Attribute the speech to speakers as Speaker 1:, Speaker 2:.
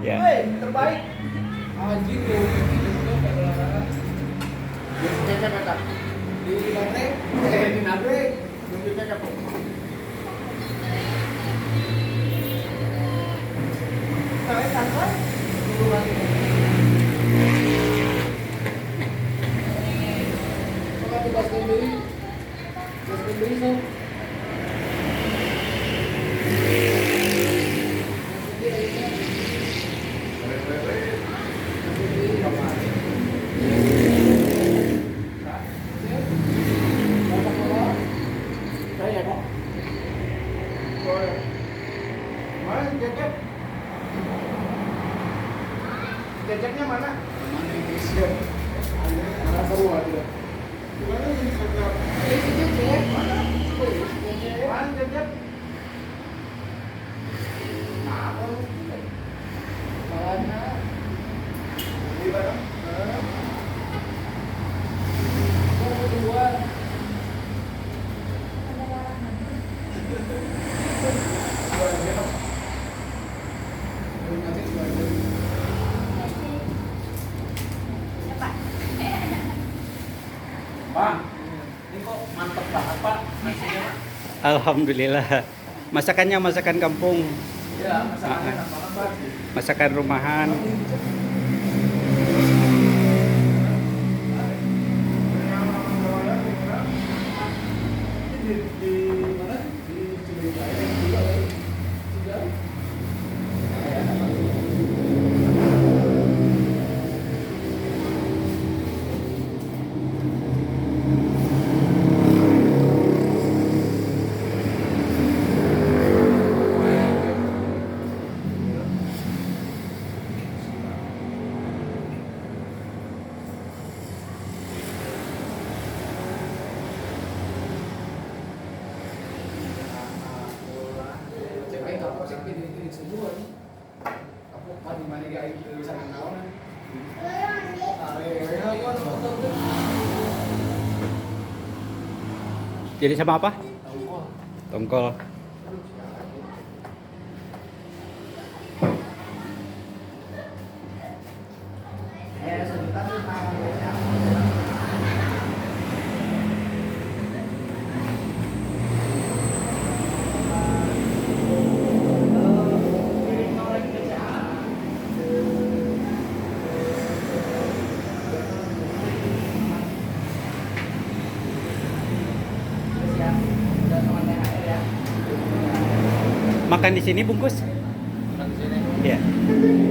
Speaker 1: Ya.
Speaker 2: Terbaik. Anjing tuh, itu olahraga. Cecep eta. Di baterai, di nagrek, di cecep. Sampai kantor, tunggu lagi. Maka tugas sendiri, so. Ceceknya mana? Mana Indonesia? Mana seru aja. Gimana ini sekarang? Ini cecek mana? Mana cecek? Apa lu? Mana? Di mana? Kedua. Bang, ini kok mantep banget Pak nasinya Pak.
Speaker 1: Alhamdulillah. Masakannya masakan kampung,
Speaker 2: Iya, masakannya enak banget Pak.
Speaker 1: masakan rumahan.
Speaker 2: Di mana? Di Cibinong juga kan? Sudah. Cek kapok sih pilih semua nih. Kapok kan di mana dia itu sana kawan.
Speaker 1: Jadi sama apa?
Speaker 2: Tahu kok.
Speaker 1: Tongkol.
Speaker 2: Sejuta tuh
Speaker 1: Makan di sini bungkus?
Speaker 2: di sini.
Speaker 1: Iya.